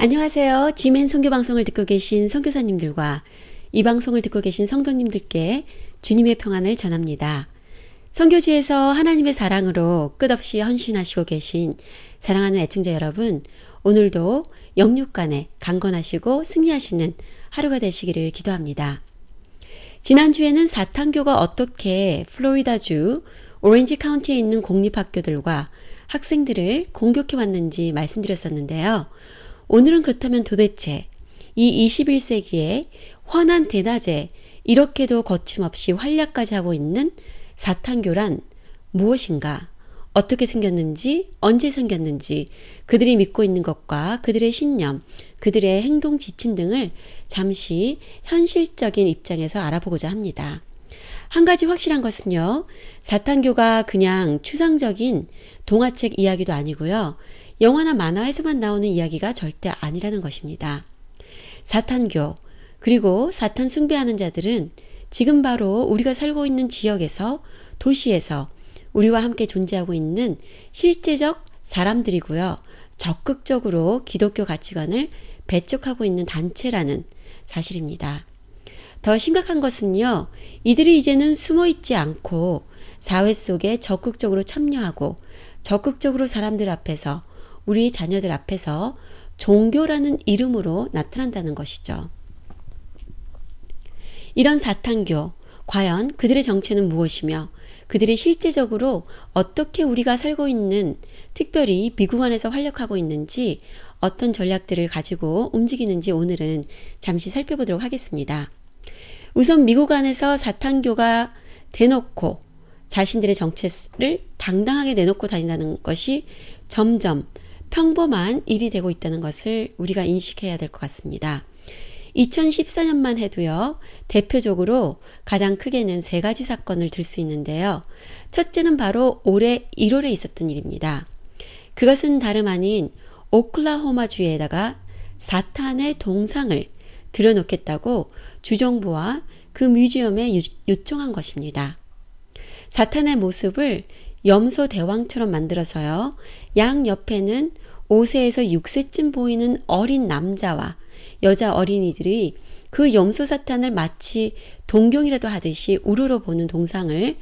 안녕하세요. G맨 선교 방송을 듣고 계신 선교사님들과 이 방송을 듣고 계신 성도님들께 주님의 평안을 전합니다. 선교지에서 하나님의 사랑으로 끝없이 헌신하시고 계신 사랑하는 애청자 여러분, 오늘도 영육간에 강건하시고 승리하시는 하루가 되시기를 기도합니다. 지난주에는 사탄교가 어떻게 플로리다주 오렌지 카운티에 있는 공립학교들과 학생들을 공격해 왔는지 말씀드렸었는데요. 오늘은 그렇다면 도대체 이 21세기에 환한 대낮에 이렇게도 거침없이 활약까지 하고 있는 사탄교란 무엇인가? 어떻게 생겼는지, 언제 생겼는지, 그들이 믿고 있는 것과 그들의 신념, 그들의 행동 지침 등을 잠시 현실적인 입장에서 알아보고자 합니다. 한 가지 확실한 것은요, 사탄교가 그냥 추상적인 동화책 이야기도 아니고요, 영화나 만화에서만 나오는 이야기가 절대 아니라는 것입니다. 사탄교, 그리고 사탄 숭배하는 자들은 지금 바로 우리가 살고 있는 지역에서, 도시에서 우리와 함께 존재하고 있는 실제적 사람들이고요. 적극적으로 기독교 가치관을 배척하고 있는 단체라는 사실입니다. 더 심각한 것은요, 이들이 이제는 숨어있지 않고 사회 속에 적극적으로 참여하고 적극적으로 사람들 앞에서, 우리 자녀들 앞에서 종교라는 이름으로 나타난다는 것이죠. 이런 사탄교, 과연 그들의 정체는 무엇이며 그들이 실제적으로 어떻게 우리가 살고 있는, 특별히 미국 안에서 활약하고 있는지, 어떤 전략들을 가지고 움직이는지 오늘은 잠시 살펴보도록 하겠습니다. 우선 미국 안에서 사탄교가 대놓고 자신들의 정체를 당당하게 내놓고 다닌다는 것이 점점 평범한 일이 되고 있다는 것을 우리가 인식해야 될 것 같습니다. 2014년만 해도요, 대표적으로 가장 크게는 세 가지 사건을 들 수 있는데요. 첫째는 바로 올해 1월에 있었던 일입니다. 그것은 다름 아닌 오클라호마주에다가 사탄의 동상을 들여놓겠다고 주정부와 그 뮤지엄에 요청한 것입니다. 사탄의 모습을 염소 대왕처럼 만들어서요, 양 옆에는 5세에서 6세쯤 보이는 어린 남자와 여자 어린이들이 그 염소 사탄을 마치 동경이라도 하듯이 우러러보는 동상을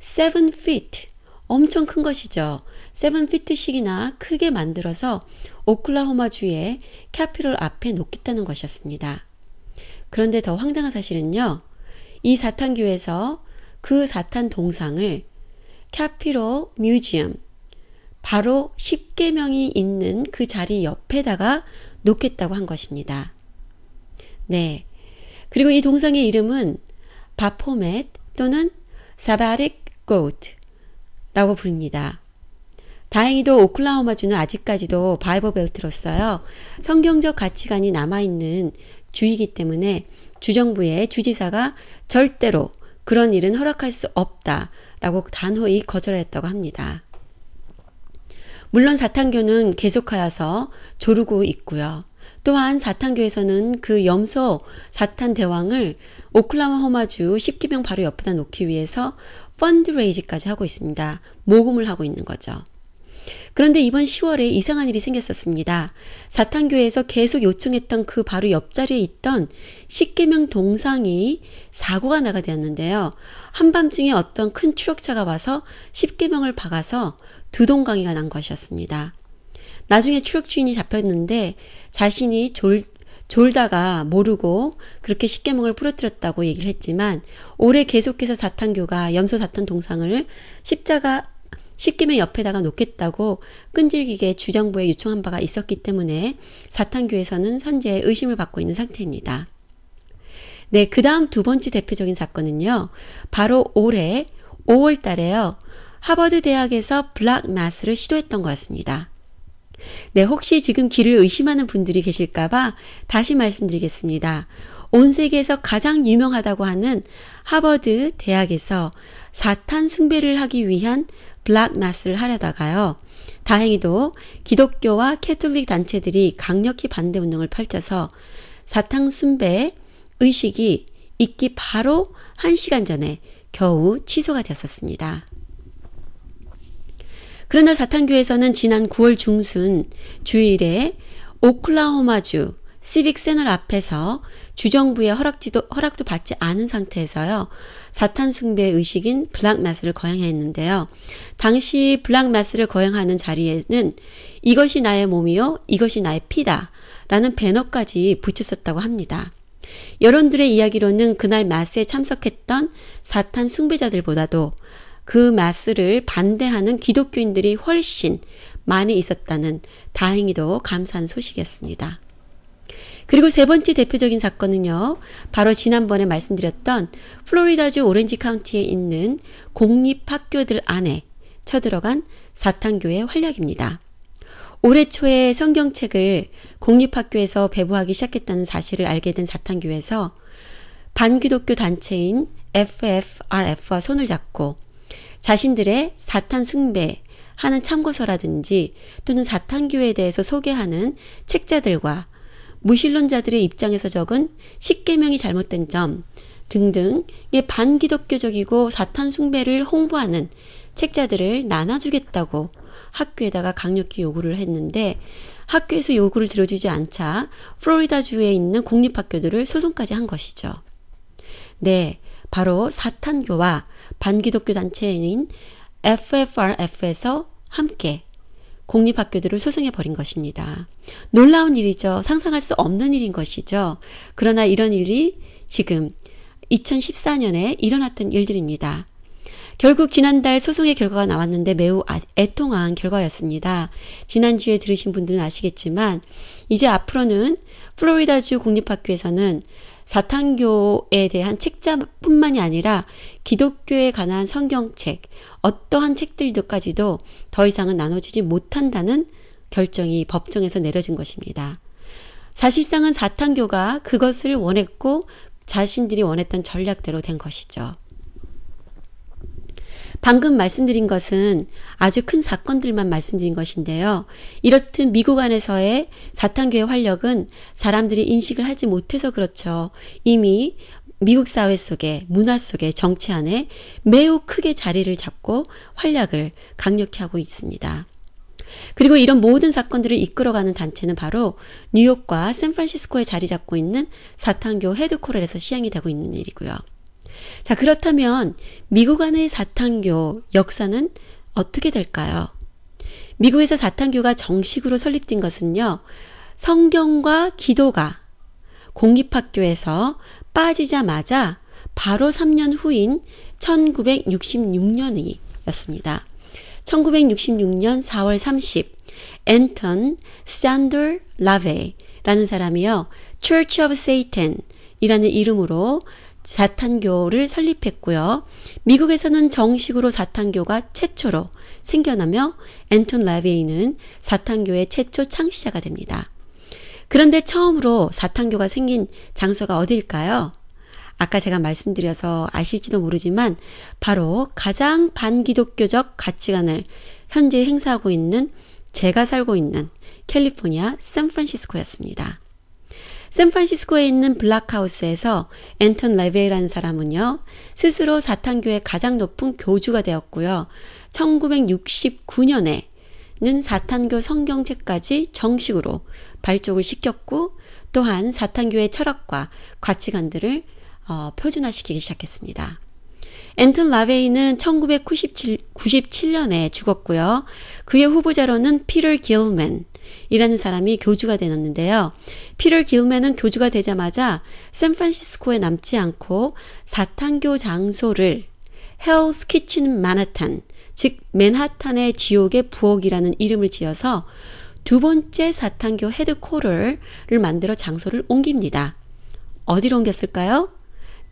7 feet, 엄청 큰 것이죠. 7 feet씩이나 크게 만들어서 오클라호마주의 캐피털 앞에 놓겠다는 것이었습니다. 그런데 더 황당한 사실은요, 이 사탄교에서 그 사탄 동상을 캐피털 뮤지엄, 바로 십계명이 있는 그 자리 옆에다가 놓겠다고 한 것입니다. 네. 그리고 이 동상의 이름은 바포멧 또는 사바릭 고트라고 부릅니다. 다행히도 오클라호마주는 아직까지도 바이블 벨트로서요, 성경적 가치관이 남아있는 주이기 때문에 주정부의 주지사가 절대로 그런 일은 허락할 수 없다라고 단호히 거절했다고 합니다. 물론 사탄교는 계속하여서 조르고 있고요. 또한 사탄교에서는 그 염소 사탄 대왕을 오클라호마주 십계명 바로 옆에다 놓기 위해서 펀드레이즈까지 하고 있습니다. 모금을 하고 있는 거죠. 그런데 이번 10월에 이상한 일이 생겼었습니다. 사탄교에서 계속 요청했던 그 바로 옆자리에 있던 십계명 동상이 사고가 나게 되었는데요. 한밤중에 어떤 큰 트럭차가 와서 십계명을 박아서 두 동강이가 난 것이었습니다. 나중에 트럭 주인이 잡혔는데 자신이 졸다가 모르고 그렇게 십계명을 부러뜨렸다고 얘기를 했지만, 올해 계속해서 사탄교가 염소 사탄 동상을 십계명 옆에다가 놓겠다고 끈질기게 주정부에 요청한 바가 있었기 때문에 사탄교에서는 현재 의심을 받고 있는 상태입니다. 네, 그 다음 두 번째 대표적인 사건은요, 바로 올해 5월 달에요, 하버드 대학에서 블랙 마스를 시도했던 거였습니다. 네, 혹시 지금 길을 의심하는 분들이 계실까봐 다시 말씀드리겠습니다. 온 세계에서 가장 유명하다고 하는 하버드 대학에서 사탄 숭배를 하기 위한 블랙 마스를 하려다가요, 다행히도 기독교와 캐톨릭 단체들이 강력히 반대 운동을 펼쳐서 사탄 숭배 의식이 있기 바로 1시간 전에 겨우 취소가 되었었습니다. 그러나 사탄교에서는 지난 9월 중순 주일에 오클라호마주 시빅 세널 앞에서 주정부의 허락도 받지 않은 상태에서요. 사탄 숭배 의식인 블랙 마스를 거행했는데요. 당시 블랙 마스를 거행하는 자리에는 이것이 나의 몸이요, 이것이 나의 피다 라는 배너까지 붙였었다고 합니다. 여론들의 이야기로는 그날 마스에 참석했던 사탄 숭배자들보다도 그 마스를 반대하는 기독교인들이 훨씬 많이 있었다는 다행히도 감사한 소식이었습니다. 그리고 세 번째 대표적인 사건은요. 바로 지난번에 말씀드렸던 플로리다주 오렌지 카운티에 있는 공립학교들 안에 쳐들어간 사탄교의 활약입니다. 올해 초에 성경책을 공립학교에서 배부하기 시작했다는 사실을 알게 된 사탄교에서 반기독교 단체인 FFRF와 손을 잡고 자신들의 사탄 숭배하는 참고서라든지 또는 사탄교에 대해서 소개하는 책자들과 무신론자들의 입장에서 적은 십계명이 잘못된 점 등등의 반기독교적이고 사탄 숭배를 홍보하는 책자들을 나눠주겠다고 학교에다가 강력히 요구를 했는데 학교에서 요구를 들어주지 않자 플로리다주에 있는 공립학교들을 소송까지 한 것이죠. 네, 바로 사탄교와 반기독교 단체인 FFRF에서 함께 공립학교들을 소송해버린 것입니다. 놀라운 일이죠. 상상할 수 없는 일인 것이죠. 그러나 이런 일이 지금 2014년에 일어났던 일들입니다. 결국 지난달 소송의 결과가 나왔는데 매우 애통한 결과였습니다. 지난주에 들으신 분들은 아시겠지만 이제 앞으로는 플로리다주 공립학교에서는 사탄교에 대한 책자뿐만이 아니라 기독교에 관한 성경책, 어떠한 책들까지도 더 이상은 나눠주지 못한다는 결정이 법정에서 내려진 것입니다. 사실상은 사탄교가 그것을 원했고 자신들이 원했던 전략대로 된 것이죠. 방금 말씀드린 것은 아주 큰 사건들만 말씀드린 것인데요. 이렇듯 미국 안에서의 사탄교의 활력은 사람들이 인식을 하지 못해서 그렇죠. 이미 미국 사회 속에, 문화 속에, 정치 안에 매우 크게 자리를 잡고 활약을 강력히 하고 있습니다. 그리고 이런 모든 사건들을 이끌어가는 단체는 바로 뉴욕과 샌프란시스코에 자리 잡고 있는 사탄교 헤드코럴에서 시행이 되고 있는 일이고요. 자, 그렇다면 미국 안의 사탄교 역사는 어떻게 될까요? 미국에서 사탄교가 정식으로 설립된 것은요. 성경과 기도가 공립학교에서 빠지자마자 바로 3년 후인 1966년이었습니다. 1966년 4월 30, 앤턴 산돌 라베이라는 사람이요. Church of Satan 이라는 이름으로 사탄교를 설립했고요. 미국에서는 정식으로 사탄교가 최초로 생겨나며 앤턴 라베이는 사탄교의 최초 창시자가 됩니다. 그런데 처음으로 사탄교가 생긴 장소가 어디일까요? 아까 제가 말씀드려서 아실지도 모르지만 바로 가장 반기독교적 가치관을 현재 행사하고 있는 제가 살고 있는 캘리포니아 샌프란시스코였습니다. 샌프란시스코에 있는 블락하우스에서 앤턴 라베이라는 사람은요. 스스로 사탄교의 가장 높은 교주가 되었고요. 1969년에는 사탄교 성경책까지 정식으로 발족을 시켰고 또한 사탄교의 철학과 가치관들을 표준화시키기 시작했습니다. 앤턴 라베이는 1997년에 죽었고요. 그의 후보자로는 피터 길맨이라는 사람이 교주가 되었는데요. 피터 길맨은 교주가 되자마자 샌프란시스코에 남지 않고 사탄교 장소를 헬스 키친 맨하탄, 즉 맨하탄의 지옥의 부엌이라는 이름을 지어서 두 번째 사탄교 헤드코러를 만들어 장소를 옮깁니다. 어디로 옮겼을까요?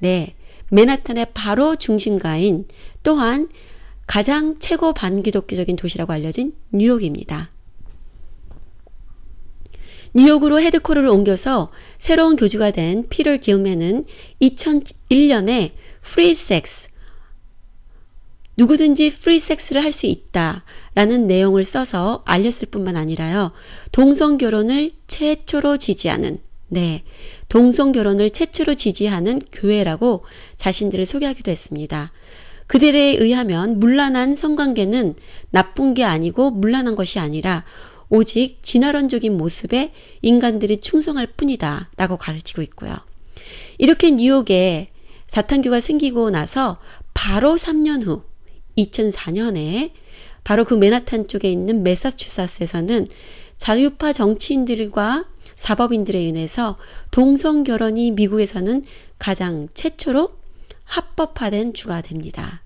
네, 맨하탄의 바로 중심가인 또한 가장 최고 반기독교적인 도시라고 알려진 뉴욕입니다. 뉴욕으로 헤드코러를 옮겨서 새로운 교주가 된 피터 길맨은 2001년에 프리 섹스, 누구든지 프리 섹스를 할 수 있다라는 내용을 써서 알렸을 뿐만 아니라요. 동성결혼을 최초로 지지하는 동성결혼을 최초로 지지하는 교회라고 자신들을 소개하기도 했습니다. 그들에 의하면 문란한 성관계는 나쁜 게 아니고 문란한 것이 아니라 오직 진화론적인 모습에 인간들이 충성할 뿐이다 라고 가르치고 있고요. 이렇게 뉴욕에 사탄교가 생기고 나서 바로 3년 후 2004년에 바로 그 맨하탄 쪽에 있는 매사추세츠에서는 자유파 정치인들과 사법인들에 의해서 동성결혼이 미국에서는 가장 최초로 합법화된 주가 됩니다.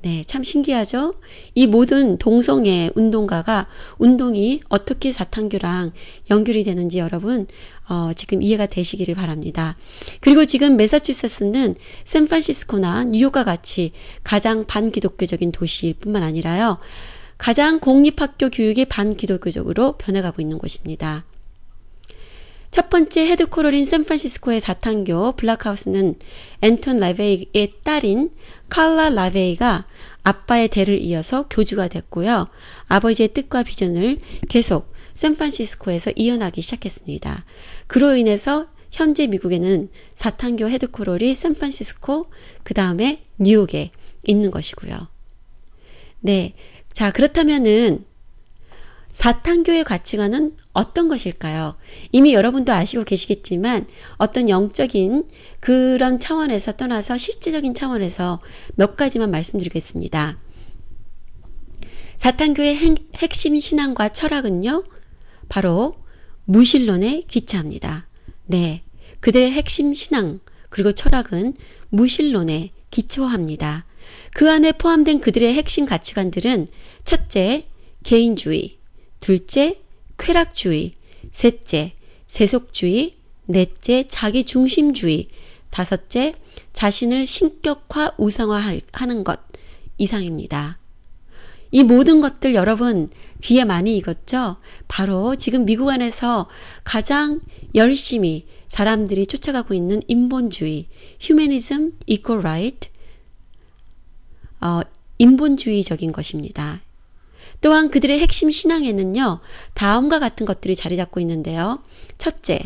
네, 참 신기하죠? 이 모든 동성애 운동이 어떻게 사탄교랑 연결이 되는지 여러분 지금 이해가 되시기를 바랍니다. 그리고 지금 매사추세츠는 샌프란시스코나 뉴욕과 같이 가장 반기독교적인 도시일 뿐만 아니라요. 가장 공립학교 교육이 반기독교적으로 변해가고 있는 곳입니다. 첫 번째 헤드쿼터인 샌프란시스코의 사탄교 블락하우스는 앤톤 라베이의 딸인 칼라 라베이가 아빠의 대를 이어서 교주가 됐고요. 아버지의 뜻과 비전을 계속 샌프란시스코에서 이어나기 시작했습니다. 그로 인해서 현재 미국에는 사탄교 헤드쿼터이 샌프란시스코, 그 다음에 뉴욕에 있는 것이고요. 네, 자 그렇다면은 사탄교의 가치관은 어떤 것일까요? 이미 여러분도 아시고 계시겠지만 어떤 영적인 그런 차원에서 떠나서 실제적인 차원에서 몇 가지만 말씀드리겠습니다. 사탄교의 핵심 신앙과 철학은요, 바로 무신론에 기초합니다. 네, 그들의 핵심 신앙 그리고 철학은 무신론에 기초합니다. 그 안에 포함된 그들의 핵심 가치관들은 첫째, 개인주의, 둘째, 쾌락주의, 셋째, 세속주의, 넷째, 자기중심주의, 다섯째, 자신을 신격화 우상화하는 것 이상입니다. 이 모든 것들 여러분 귀에 많이 익었죠? 바로 지금 미국 안에서 가장 열심히 사람들이 쫓아가고 있는 인본주의, 휴머니즘, 이퀄 라이트, 인본주의적인 것입니다. 또한 그들의 핵심 신앙에는요, 다음과 같은 것들이 자리 잡고 있는데요. 첫째,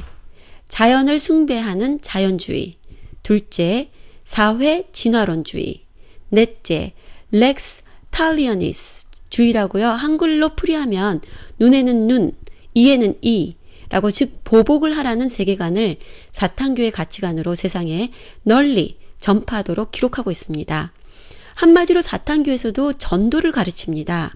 자연을 숭배하는 자연주의. 둘째, 사회 진화론주의. 넷째, 렉스 탈리아니스 주의라고요. 한글로 풀이하면 눈에는 눈, 이에는 이 라고 즉 보복을 하라는 세계관을 사탄교의 가치관으로 세상에 널리 전파하도록 기록하고 있습니다. 한마디로 사탄교에서도 전도를 가르칩니다.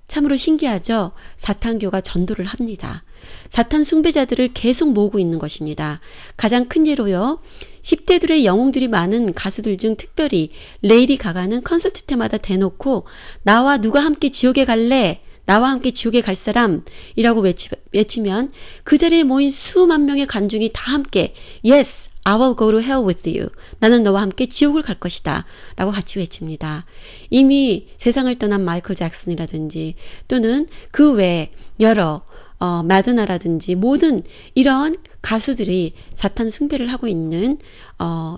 참으로 신기하죠? 사탄교가 전도를 합니다. 사탄 숭배자들을 계속 모으고 있는 것입니다. 가장 큰 예로요. 10대들의 영웅들이 많은 가수들 중 특별히 레이디 가가는 콘서트 때마다 대놓고 나와 누가 함께 지옥에 갈래? 나와 함께 지옥에 갈 사람? 이라고 외치면 그 자리에 모인 수만 명의 관중이 다 함께 Yes, I will go to hell with you. 나는 너와 함께 지옥을 갈 것이다. 라고 같이 외칩니다. 이미 세상을 떠난 마이클 잭슨이라든지 또는 그 외에 여러 마드나라든지 모든 이런 가수들이 사탄 숭배를 하고 있는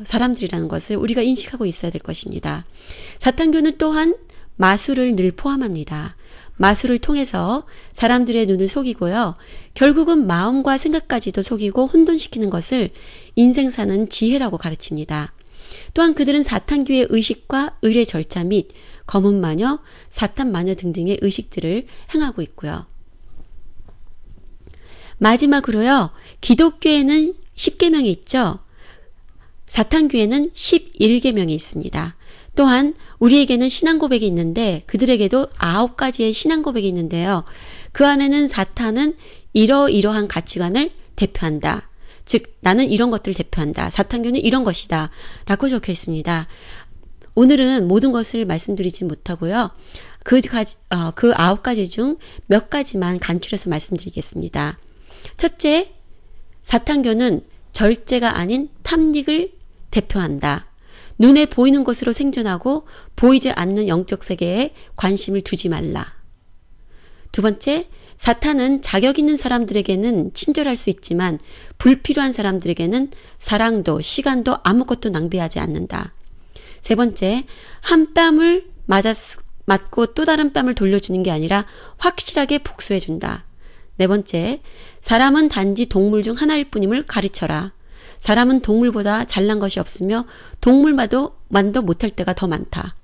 사람들이라는 것을 우리가 인식하고 있어야 될 것입니다. 사탄교는 또한 마술을 늘 포함합니다. 마술을 통해서 사람들의 눈을 속이고요. 결국은 마음과 생각까지도 속이고 혼돈시키는 것을 인생 사는 지혜라고 가르칩니다. 또한 그들은 사탄교의 의식과 의례 절차 및 검은 마녀, 사탄 마녀 등등의 의식들을 행하고 있고요. 마지막으로요. 기독교에는 10계명이 있죠. 사탄교에는 11계명이 있습니다. 또한 우리에게는 신앙 고백이 있는데 그들에게도 9가지의 신앙 고백이 있는데요. 그 안에는 사탄은 이러이러한 가치관을 대표한다. 즉 나는 이런 것들을 대표한다. 사탄교는 이런 것이다. 라고 적혀 있습니다. 오늘은 모든 것을 말씀드리지 못하고요. 그 9가지 중 몇 가지만 간추려서 말씀드리겠습니다. 첫째, 사탄교는 절제가 아닌 탐닉을 대표한다. 눈에 보이는 것으로 생존하고 보이지 않는 영적 세계에 관심을 두지 말라. 두 번째, 사탄은 자격 있는 사람들에게는 친절할 수 있지만 불필요한 사람들에게는 사랑도 시간도 아무것도 낭비하지 않는다. 세 번째, 한 뺨을 맞고 또 다른 뺨을 돌려주는 게 아니라 확실하게 복수해준다. 네 번째, 사람은 단지 동물 중 하나일 뿐임을 가르쳐라. 사람은 동물보다 잘난 것이 없으며 동물만도 못할 때가 더 많다.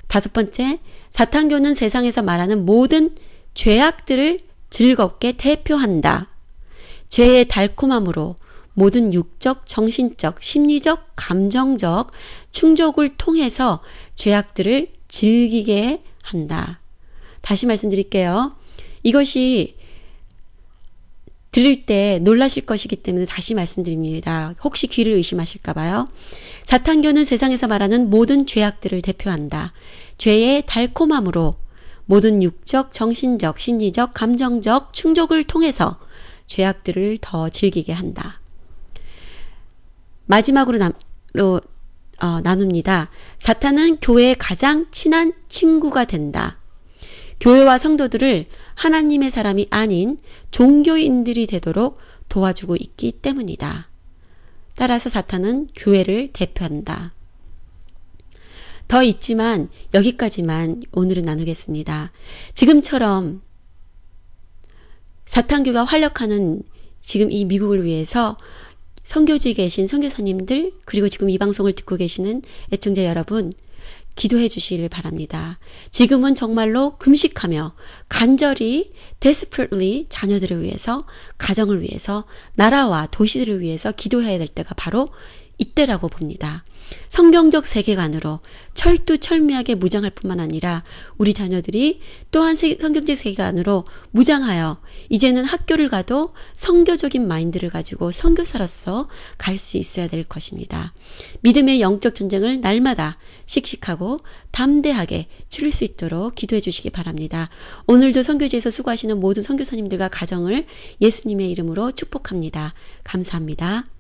다섯 번째, 사탄교는 세상에서 말하는 모든 죄악들을 즐겁게 대표한다. 죄의 달콤함으로 모든 육적, 정신적, 심리적, 감정적 충족을 통해서 죄악들을 즐기게 한다. 다시 말씀드릴게요. 이것이 들을 때 놀라실 것이기 때문에 다시 말씀드립니다. 혹시 귀를 의심하실까 봐요. 사탄교는 세상에서 말하는 모든 죄악들을 대표한다. 죄의 달콤함으로 모든 육적, 정신적, 심리적, 감정적 충족을 통해서 죄악들을 더 즐기게 한다. 마지막으로 나눕니다. 사탄은 교회의 가장 친한 친구가 된다. 교회와 성도들을 하나님의 사람이 아닌 종교인들이 되도록 도와주고 있기 때문이다. 따라서 사탄은 교회를 대표한다. 더 있지만 여기까지만 오늘은 나누겠습니다. 지금처럼 사탄교가 활약하는 지금 이 미국을 위해서 선교지에 계신 선교사님들 그리고 지금 이 방송을 듣고 계시는 애청자 여러분 기도해 주시길 바랍니다. 지금은 정말로 금식하며 간절히 desperately 자녀들을 위해서 가정을 위해서 나라와 도시들을 위해서 기도해야 될 때가 바로 이때라고 봅니다. 성경적 세계관으로 철두철미하게 무장할 뿐만 아니라 우리 자녀들이 또한 성경적 세계관으로 무장하여 이제는 학교를 가도 성교적인 마인드를 가지고 선교사로서 갈 수 있어야 될 것입니다. 믿음의 영적 전쟁을 날마다 씩씩하고 담대하게 치를 수 있도록 기도해 주시기 바랍니다. 오늘도 선교지에서 수고하시는 모든 선교사님들과 가정을 예수님의 이름으로 축복합니다. 감사합니다.